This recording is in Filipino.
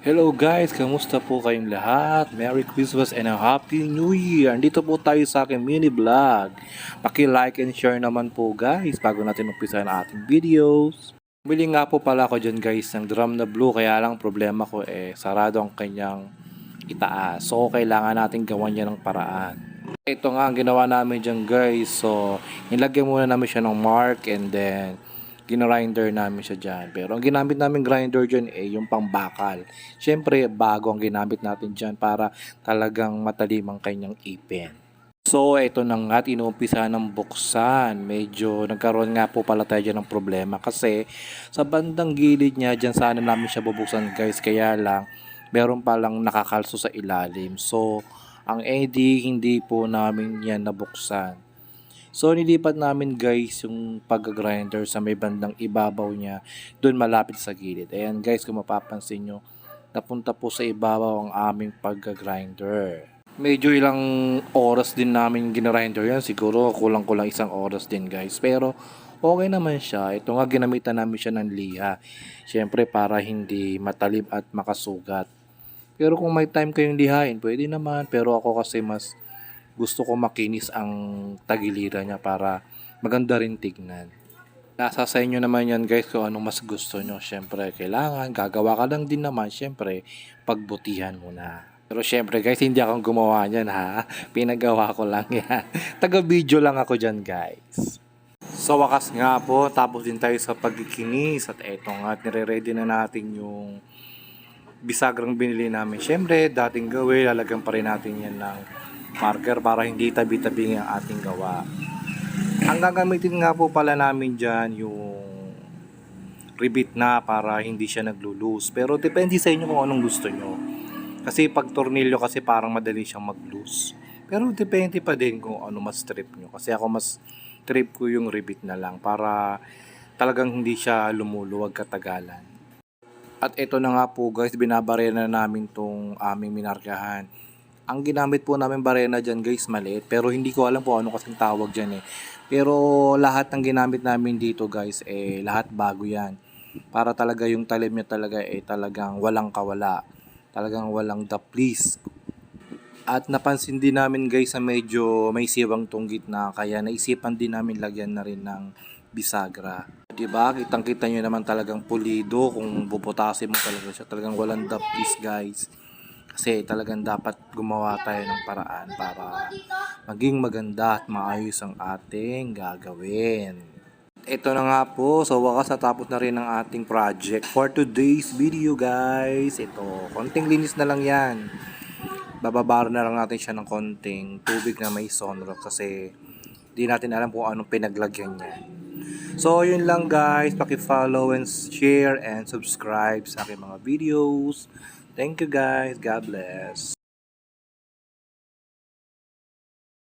Hello guys, kamusta po kayong lahat? Merry Christmas and a Happy New Year! Andito po tayo sa aking mini vlog. Paki-like and share naman po guys bago natin umpisa ang ating videos. Bili nga po pala ako dyan guys ng drum na blue, kaya lang problema ko sarado ang kanyang itaas. So kailangan natin gawan niya ng paraan. Ito nga ang ginawa namin dyan guys. So nilagyan muna namin siya ng mark and then ginrinder namin siya dyan. Pero ang ginamit namin grinder dyan yung pangbakal. Siyempre, bago ang ginamit natin dyan para talagang matalim ang kanyang ipin. So, ito na nga, inuumpisa ng buksan. Medyo nagkaroon nga po pala tayo dyan ng problema kasi sa bandang gilid niya, dyan sana namin siya bubuksan guys. Kaya lang, meron palang nakakalso sa ilalim. So, ang hindi po namin yan nabuksan. So nilipat namin guys yung pag-grinder sa may bandang ibabaw niya, doon malapit sa gilid. Ayan guys, kung mapapansin nyo, napunta po sa ibabaw ang aming pag-grinder. Medyo ilang oras din namin ginrinder yan, siguro kulang-kulang 1 oras din guys. Pero okay naman siya. Ito nga ginamitan namin siya ng liha. Siyempre para hindi matalim at makasugat. Pero kung may time kayong lihain, pwede naman. Pero ako kasi mas gusto ko makinis ang tagiliran niya para maganda rin tignan. Nasa sa inyo naman yan guys kung anong mas gusto nyo. Siyempre kailangan, gagawa ka lang din naman. Siyempre, pagbutihan mo na. Pero siyempre guys, hindi akong gumawa niyan ha. Pinagawa ko lang yan. Taga-video lang ako dyan guys. Sa wakas nga po, tapos din tayo sa pagkikinis. At eto nga, nire-ready na natin yung bisagrang binili namin. Siyempre, dating gawin, lalagyan pa rin natin yan ng marker para hindi tabi-tabi ang ating gawa. Ang gagamitin nga po pala namin dyan yung ribbit na para hindi siya naglo-loose. Pero depende sa inyo kung anong gusto nyo. Kasi pag tornilyo kasi parang madali siyang mag-loose. Pero depende pa din kung ano mas trip nyo. Kasi ako mas trip ko yung ribbit na lang para talagang hindi siya lumuluwag katagalan. At ito na nga po guys, binabarena namin tong aming minarkahan. Ang ginamit po namin barena dyan guys, maliit. Pero hindi ko alam po ano kasing tawag dyan Pero lahat ng ginamit namin dito guys, lahat bago yan. Para talaga yung talim niya talaga talagang walang kawala. Talagang walang daplis. At napansin din namin guys na medyo may siwang tong gitna. Kaya naisipan din namin lagyan na rin ng bisagra. Diba? Kitang-kita nyo naman talagang pulido. Kung bubutasin mo talaga siya, talagang walang daplis guys. Kasi talagang dapat gumawa tayo ng paraan para maging maganda at maayos ang ating gagawin. Ito na nga po, sa wakas natapos na rin ang ating project for today's video guys. Ito, konting linis na lang yan. Bababara na lang natin siya ng konting tubig na may sunrock kasi di natin alam kung anong pinaglagyan niya. So yun lang guys, paki-follow and share and subscribe sa aking mga videos. Thank you guys. God bless.